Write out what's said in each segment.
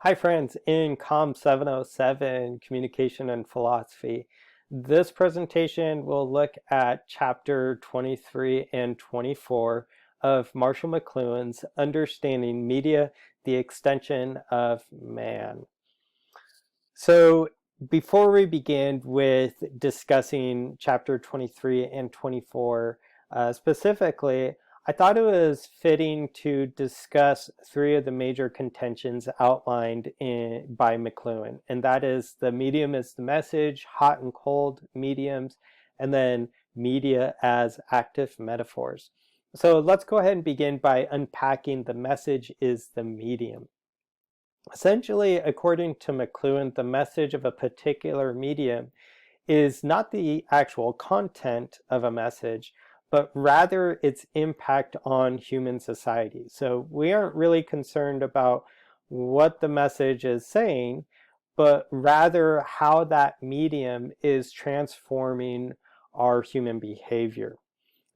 Hi friends, in COM 707, Communication and Philosophy, this presentation will look at chapter 23 and 24 of Marshall McLuhan's Understanding Media, the Extension of Man. So before we begin with discussing chapter 23 and 24 specifically, I thought it was fitting to discuss three of the major contentions outlined by McLuhan, and that is the medium is the message, hot and cold mediums, and then media as active metaphors. So let's go ahead and begin by unpacking the message is the medium. Essentially, according to McLuhan, the message of a particular medium is not the actual content of a message, but rather its impact on human society. So we aren't really concerned about what the message is saying, but rather how that medium is transforming our human behavior.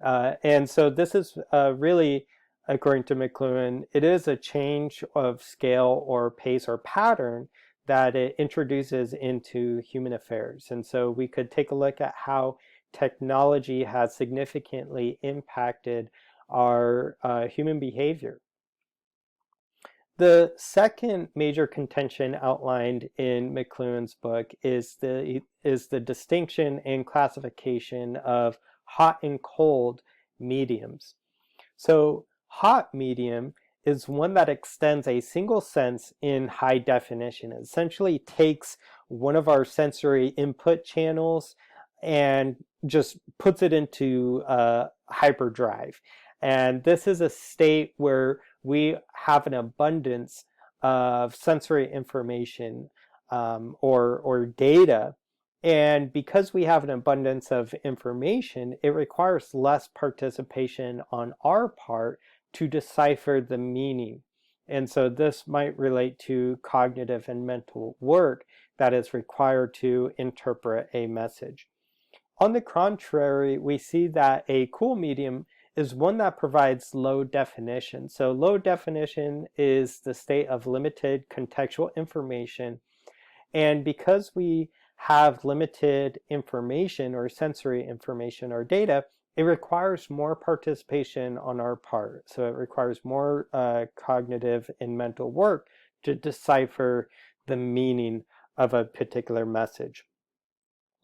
And so this is really, according to McLuhan, it is a change of scale or pace or pattern that it introduces into human affairs. And so we could take a look at how technology has significantly impacted our human behavior. The second major contention outlined in McLuhan's book is the distinction and classification of hot and cold mediums. So hot medium is one that extends a single sense in high definition. It essentially takes one of our sensory input channels and just puts it into hyperdrive. And this is a state where we have an abundance of sensory information or data. And because we have an abundance of information, it requires less participation on our part to decipher the meaning. And so this might relate to cognitive and mental work that is required to interpret a message. On the contrary, we see that a cool medium is one that provides low definition. So low definition is the state of limited contextual information. And because we have limited information or sensory information or data, it requires more participation on our part. So it requires more cognitive and mental work to decipher the meaning of a particular message.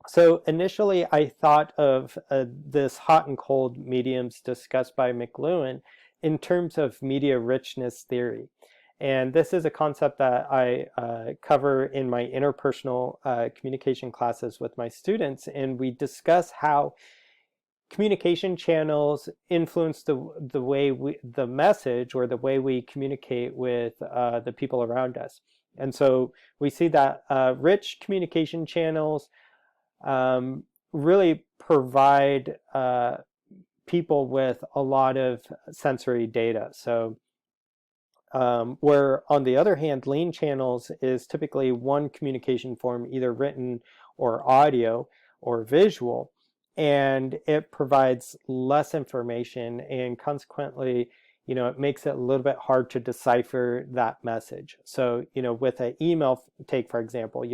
So initially, I thought of this hot and cold mediums discussed by McLuhan in terms of media richness theory. And this is a concept that I cover in my interpersonal communication classes with my students. And we discuss how communication channels influence the way the message or the way we communicate with the people around us. And so we see that rich communication channels really provide people with a lot of sensory data. So where on the other hand, lean channels is typically one communication form, either written or audio or visual, and it provides less information, and consequently, it makes it a little bit hard to decipher that message. So, with an email, take for example,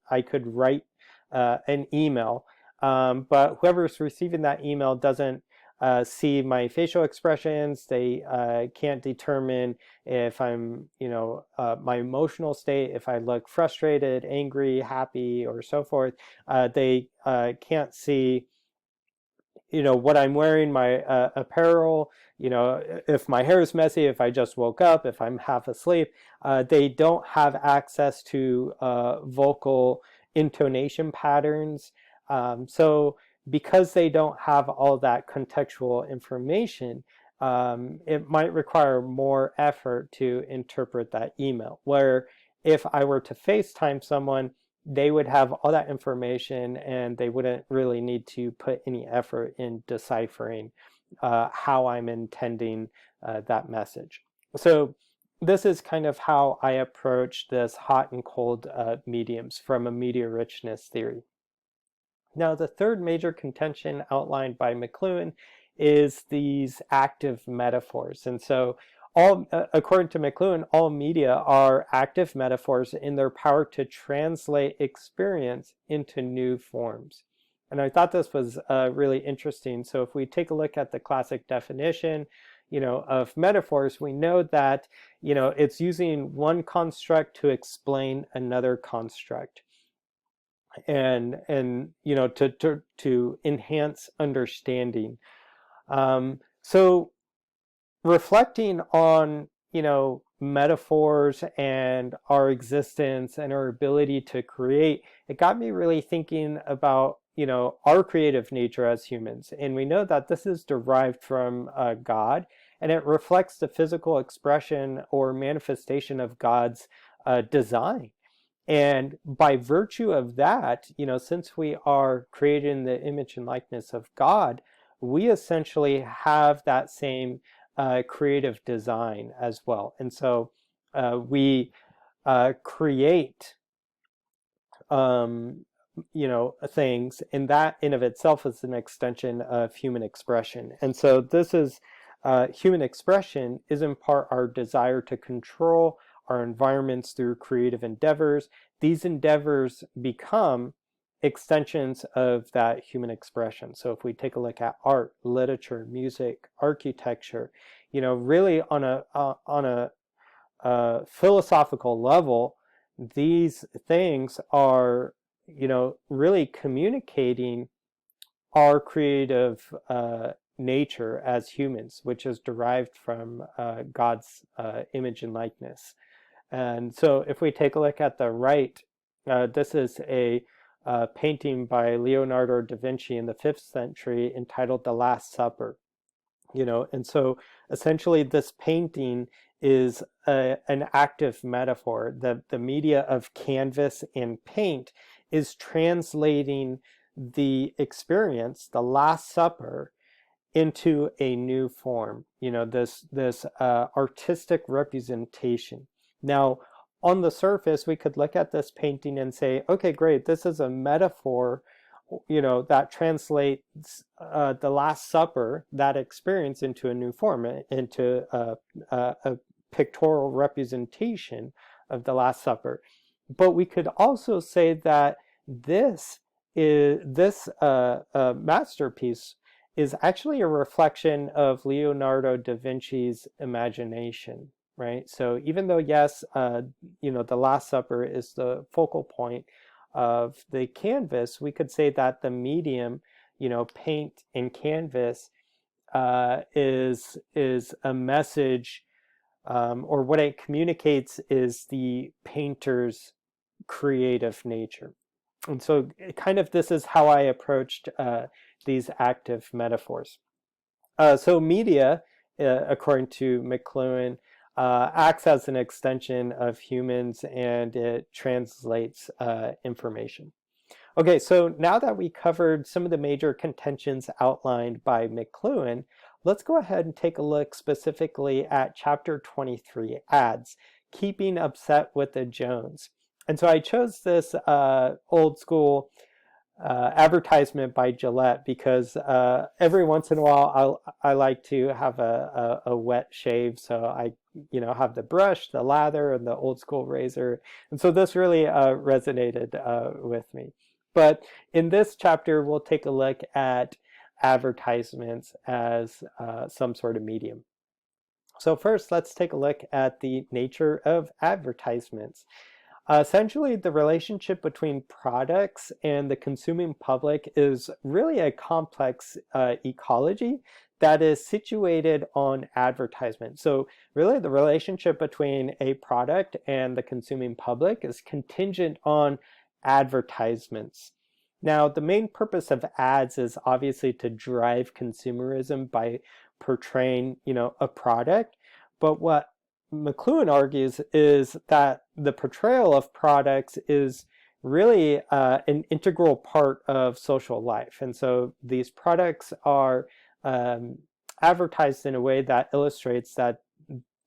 I could write an email, but whoever's receiving that email doesn't see my facial expressions. They can't determine if I'm, my emotional state, if I look frustrated, angry, happy, or so forth. They can't see, what I'm wearing, my apparel, if my hair is messy, if I just woke up, if I'm half asleep. They don't have access to vocal intonation patterns. So because they don't have all that contextual information, it might require more effort to interpret that email. Where if I were to FaceTime someone, they would have all that information and they wouldn't really need to put any effort in deciphering how I'm intending that message. So this is kind of how I approach this hot and cold mediums from a media richness theory. Now, the third major contention outlined by McLuhan is these active metaphors. And so according to McLuhan, all media are active metaphors in their power to translate experience into new forms. And I thought this was really interesting. So if we take a look at the classic definition, of metaphors, we know that, it's using one construct to explain another construct, and to enhance understanding. So reflecting on, metaphors and our existence and our ability to create, it got me really thinking about, our creative nature as humans. And we know that this is derived from God, and it reflects the physical expression or manifestation of God's design. And by virtue of that, since we are created in the image and likeness of God, we essentially have that same creative design as well. And so we create, things, and that in of itself is an extension of human expression. And so this is human expression is in part our desire to control our environments through creative endeavors. These endeavors become extensions of that human expression. So if we take a look at art, literature, music, architecture, really on a philosophical level, these things are, really communicating our creative nature as humans, which is derived from God's image and likeness. And so if we take a look at the right, this is a painting by Leonardo da Vinci in the 5th century entitled The Last Supper. And so essentially this painting is an active metaphor. The media of canvas and paint is translating the experience, the Last Supper, into a new form, this artistic representation. Now, on the surface, we could look at this painting and say, okay, great, this is a metaphor, that translates the Last Supper, that experience, into a new form, into a pictorial representation of the Last Supper. But we could also say that this masterpiece is actually a reflection of Leonardo da Vinci's imagination, right? So even though, yes, the Last Supper is the focal point of the canvas, we could say that the medium, paint and canvas, is a message, or what it communicates is the painter's creative nature. And so kind of this is how I approached these active metaphors. So media, according to McLuhan, acts as an extension of humans, and it translates information. Okay, so now that we covered some of the major contentions outlined by McLuhan, let's go ahead and take a look specifically at chapter 23, ads, keeping upset with the Jones. And so I chose this old school advertisement by Gillette because every once in a while I like to have a wet shave, so I have the brush, the lather, and the old school razor, and so this really resonated with me. But in this chapter, we'll take a look at advertisements as some sort of medium. So first, let's take a look at the nature of advertisements. Essentially, the relationship between products and the consuming public is really a complex ecology that is situated on advertisement. So really, the relationship between a product and the consuming public is contingent on advertisements. Now, the main purpose of ads is obviously to drive consumerism by portraying, a product. But what McLuhan argues is that the portrayal of products is really an integral part of social life. And so these products are advertised in a way that illustrates that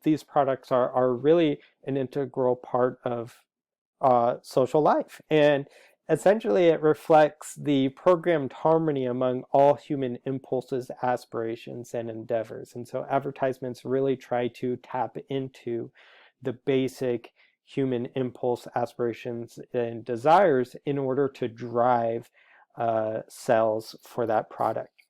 these products are really an integral part of social life. And essentially, it reflects the programmed harmony among all human impulses, aspirations, and endeavors. And so advertisements really try to tap into the basic human impulse, aspirations, and desires in order to drive sales for that product.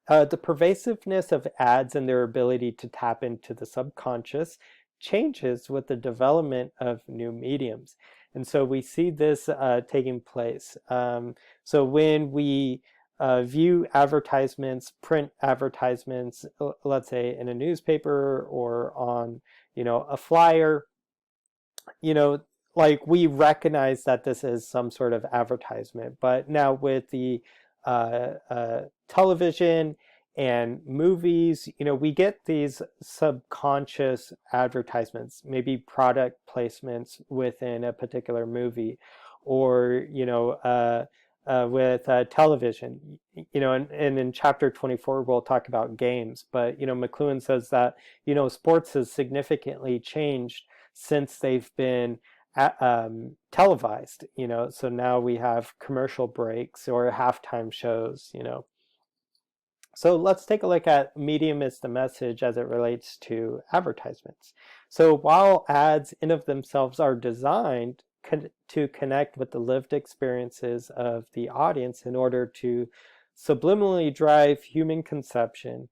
The pervasiveness of ads and their ability to tap into the subconscious changes with the development of new mediums. And so we see this taking place. So when we view advertisements, print advertisements, let's say in a newspaper or on, a flyer, like we recognize that this is some sort of advertisement. But now with the television and movies, we get these subconscious advertisements, maybe product placements within a particular movie, or with television, and in chapter 24 we'll talk about games. But McLuhan says that sports has significantly changed since they've been televised. So now we have commercial breaks or halftime shows. So let's take a look at medium is the message as it relates to advertisements. So while ads in of themselves are designed to connect with the lived experiences of the audience in order to subliminally drive human conception,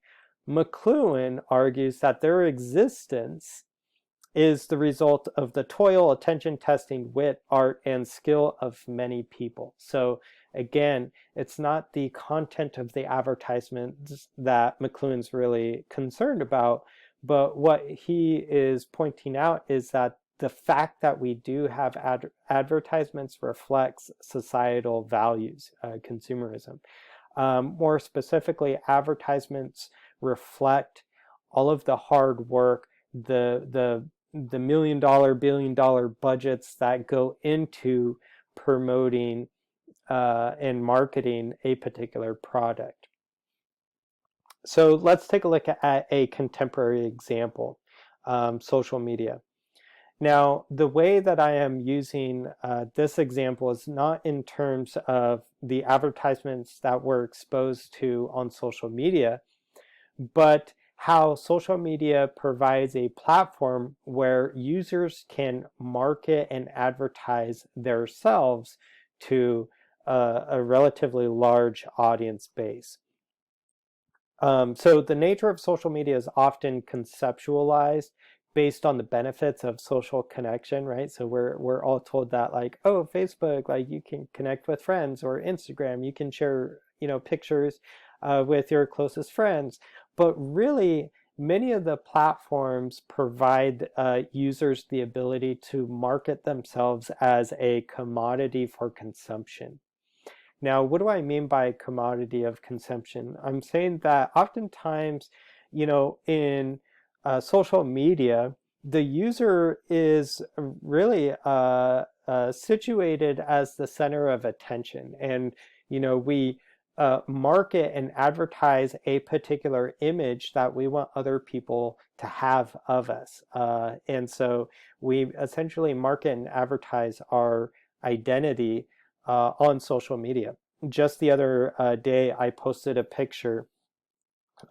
McLuhan argues that their existence is the result of the toil, attention, testing, wit, art, and skill of many people. So again, it's not the content of the advertisements that McLuhan's really concerned about, but what he is pointing out is that the fact that we do have advertisements reflects societal values, consumerism. More specifically, advertisements reflect all of the hard work, the $1 million, $1 billion budgets that go into promoting and marketing a particular product. So let's take a look at a contemporary example, social media. Now, the way that I am using this example is not in terms of the advertisements that we're exposed to on social media, but how social media provides a platform where users can market and advertise themselves to a relatively large audience base. So the nature of social media is often conceptualized based on the benefits of social connection, right? So we're all told that, like, oh, Facebook, like you can connect with friends, or Instagram, you can share, pictures with your closest friends. But really, many of the platforms provide users the ability to market themselves as a commodity for consumption. Now, what do I mean by commodity of consumption? I'm saying that oftentimes, in social media, the user is really situated as the center of attention. And, we market and advertise a particular image that we want other people to have of us. And so we essentially market and advertise our identity on social media. Just the other day, I posted a picture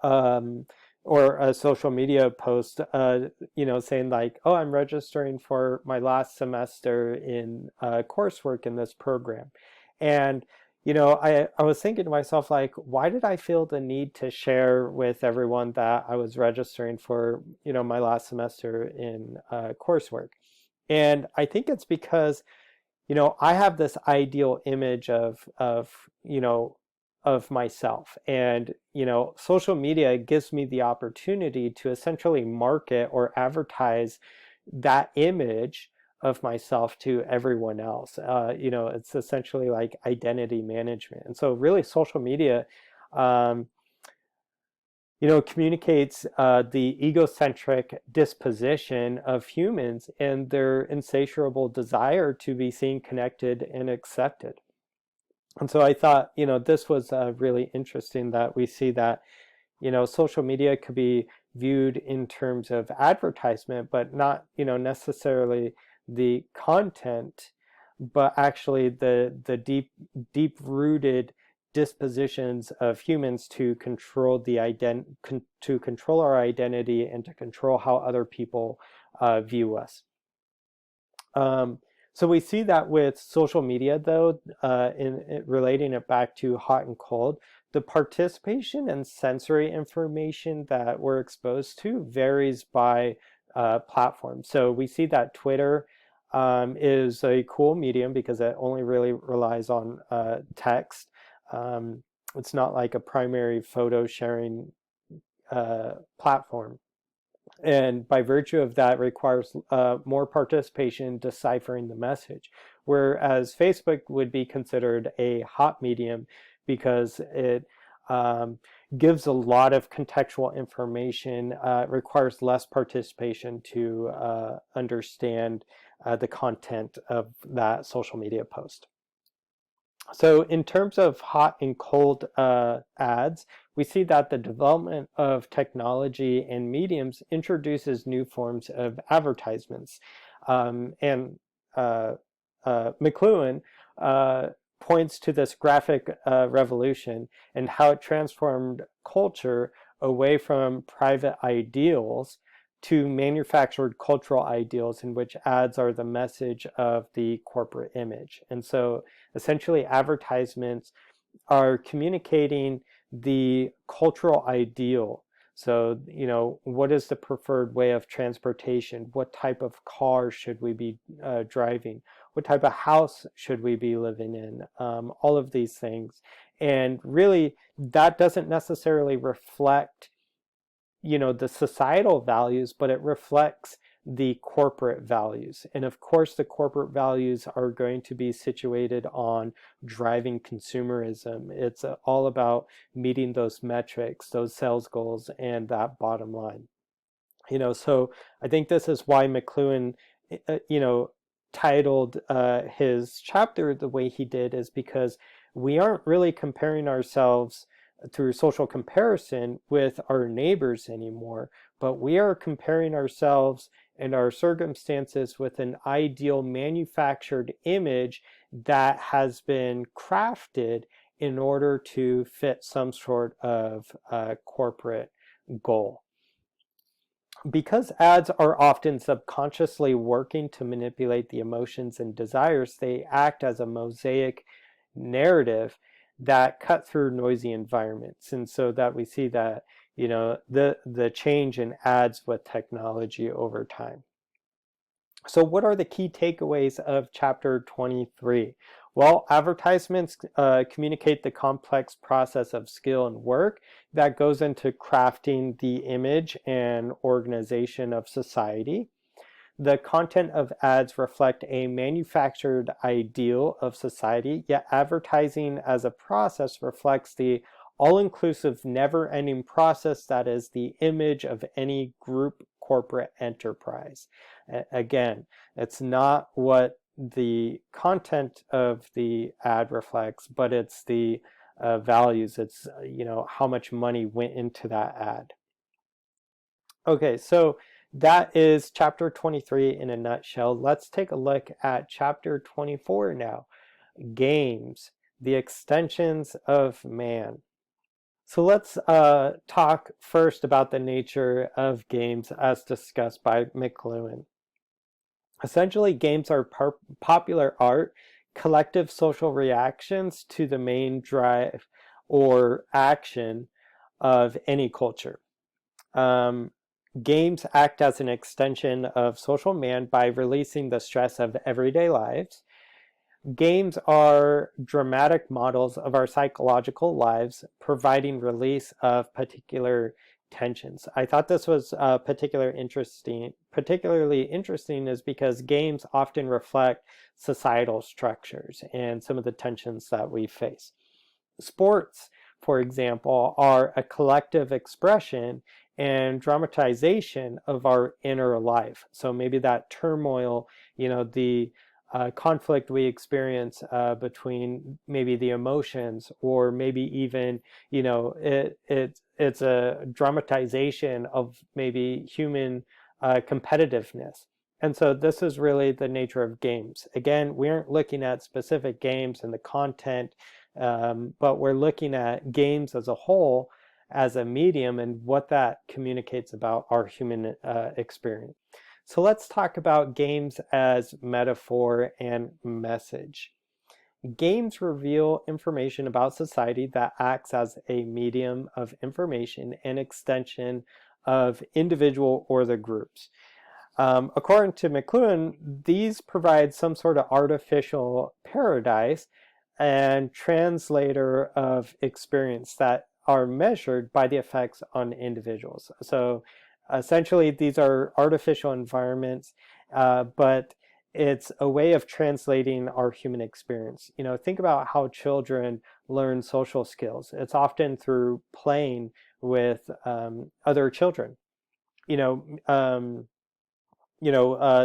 or a social media post, saying like, oh, I'm registering for my last semester in coursework in this program. And, I was thinking to myself, like, why did I feel the need to share with everyone that I was registering for, my last semester in coursework? And I think it's because I have this ideal image of myself, and social media gives me the opportunity to essentially market or advertise that image of myself to everyone else. It's essentially like identity management. And so really social media communicates the egocentric disposition of humans and their insatiable desire to be seen, connected, and accepted. And so I thought, this was really interesting that we see that, social media could be viewed in terms of advertisement, but not, necessarily the content but actually the deep rooted dispositions of humans to control to control our identity and to control how other people view us. Um, so we see that with social media, though, in relating it back to hot and cold, the participation and sensory information that we're exposed to varies by platform. So we see that Twitter is a cool medium because it only really relies on text. Um, it's not like a primary photo sharing platform, and by virtue of that requires more participation in deciphering the message, whereas Facebook would be considered a hot medium because it um, gives a lot of contextual information, requires less participation to understand the content of that social media post. So in terms of hot and cold ads, we see that the development of technology and mediums introduces new forms of advertisements. And McLuhan uh, points to this graphic revolution and how it transformed culture away from private ideals to manufactured cultural ideals in which ads are the message of the corporate image. And so essentially advertisements are communicating the cultural ideal. So, what is the preferred way of transportation? What type of car should we be driving? What type of house should we be living in? All of these things. And really, that doesn't necessarily reflect the societal values, but it reflects the corporate values. And of course, the corporate values are going to be situated on driving consumerism. It's all about meeting those metrics, those sales goals, and that bottom line. So I think this is why McLuhan, titled his chapter the way he did, is because we aren't really comparing ourselves through social comparison with our neighbors anymore, but we are comparing ourselves and our circumstances with an ideal manufactured image that has been crafted in order to fit some sort of corporate goal. Because ads are often subconsciously working to manipulate the emotions and desires, they act as a mosaic narrative that cut through noisy environments. And so that we see that, the change in ads with technology over time. So what are the key takeaways of chapter 23? Well, advertisements communicate the complex process of skill and work that goes into crafting the image and organization of society. The content of ads reflect a manufactured ideal of society, yet advertising as a process reflects the all-inclusive, never-ending process that is the image of any group, corporate enterprise. Again, it's not what the content of the ad reflects, but it's the values. It's, how much money went into that ad. Okay, so that is chapter 23 in a nutshell. Let's take a look at chapter 24 now. Games, the extensions of man. So let's talk first about the nature of games as discussed by McLuhan. Essentially, games are popular art, collective social reactions to the main drive or action of any culture. Games act as an extension of social man by releasing the stress of everyday lives. Games are dramatic models of our psychological lives, providing release of particular tensions. I thought this was particularly interesting is because games often reflect societal structures and some of the tensions that we face. Sports, for example, are a collective expression and dramatization of our inner life. So maybe that turmoil, the conflict we experience between maybe the emotions, or maybe even, it's a dramatization of maybe human competitiveness. And so this is really the nature of games. Again, we aren't looking at specific games and the content, but we're looking at games as a whole, as a medium, and what that communicates about our human experience. So let's talk about games as metaphor and message. Games reveal information about society that acts as a medium of information and extension of individual or the groups. According to McLuhan, these provide some sort of artificial paradise and translator of experience that are measured by the effects on individuals. So essentially, these are artificial environments, but it's a way of translating our human experience. Think about how children learn social skills. It's often through playing with other children. You know, um,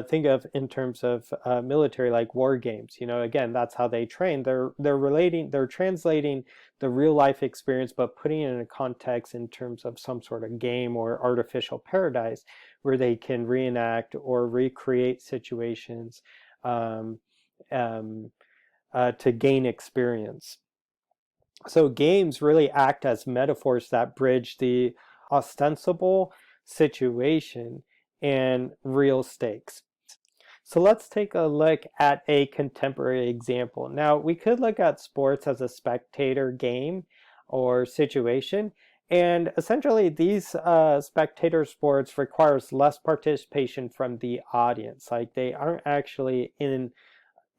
think of in terms of military, like war games. Again, that's how they train. They're translating the real life experience, but putting it in a context in terms of some sort of game or artificial paradise where they can reenact or recreate situations um, um, to gain experience. So games really act as metaphors that bridge the ostensible situation and real stakes. So let's take a look at a contemporary example. Now, we could look at sports as a spectator game or situation. And essentially, these spectator sports requires less participation from the audience. Like they aren't actually in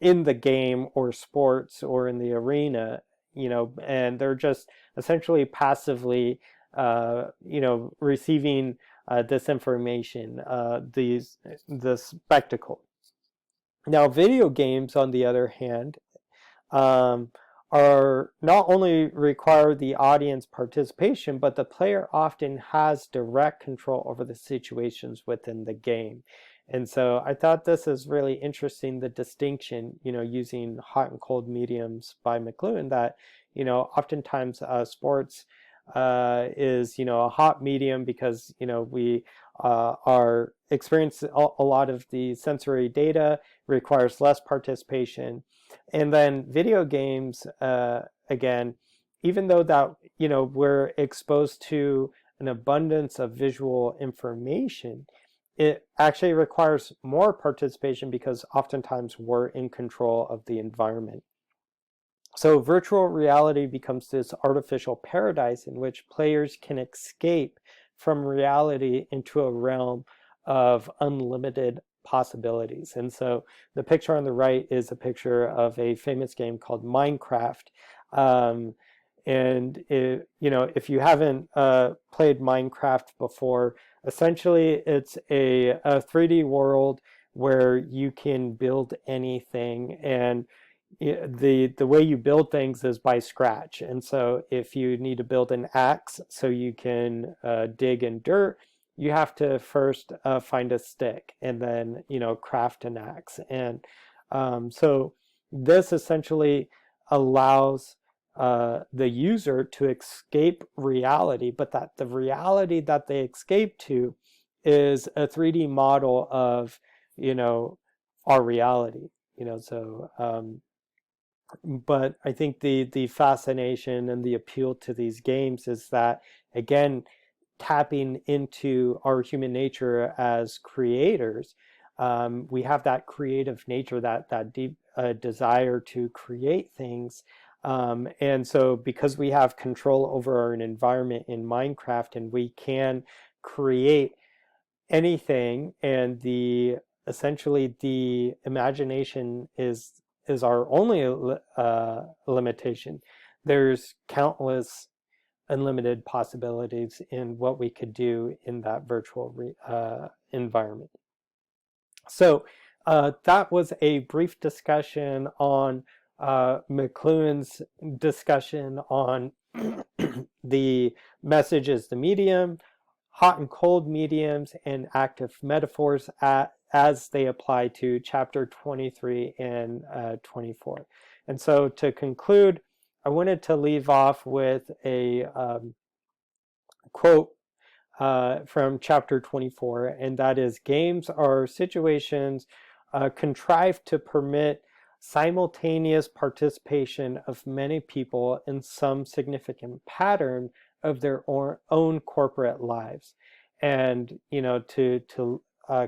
the game or sports or in the arena, and they're just essentially passively, receiving this information, the spectacle. Now, video games, on the other hand, um, are not only require the audience participation, but the player often has direct control over the situations within the game. And so I thought this is really interesting, the distinction, using hot and cold mediums by McLuhan, that, oftentimes sports is, a hot medium because, we are experiencing a lot of the sensory data, requires less participation. And then video games, again, even though that, we're exposed to an abundance of visual information, it actually requires more participation because oftentimes we're in control of the environment. So virtual reality becomes this artificial paradise in which players can escape from reality into a realm of unlimited possibilities. And so the picture on the right is a picture of a famous game called Minecraft. Um, if you haven't played Minecraft before, essentially it's a 3D world where you can build anything, and the way you build things is by scratch. And so if you need to build an axe so you can dig in dirt, you have to first find a stick and then craft an axe. And so this essentially allows the user to escape reality, but that the reality that they escape to is a 3D model of our reality. But I think the fascination and the appeal to these games is that, again, tapping into our human nature as creators, we have that creative nature, that deep desire to create things. And so because we have control over our environment in Minecraft, and we can create anything, and essentially the imagination is our only limitation. There's countless unlimited possibilities in what we could do in that virtual environment. So that was a brief discussion on McLuhan's discussion on the message as the medium, hot and cold mediums, and active metaphors as they apply to chapter 23 and 24. And so to conclude, I wanted to leave off with a quote from chapter 24, and that is games are situations contrived to permit simultaneous participation of many people in some significant pattern of their own corporate lives. And to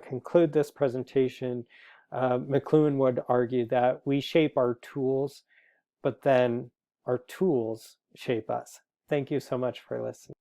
conclude this presentation, McLuhan would argue that we shape our tools, but then our tools shape us. Thank you so much for listening.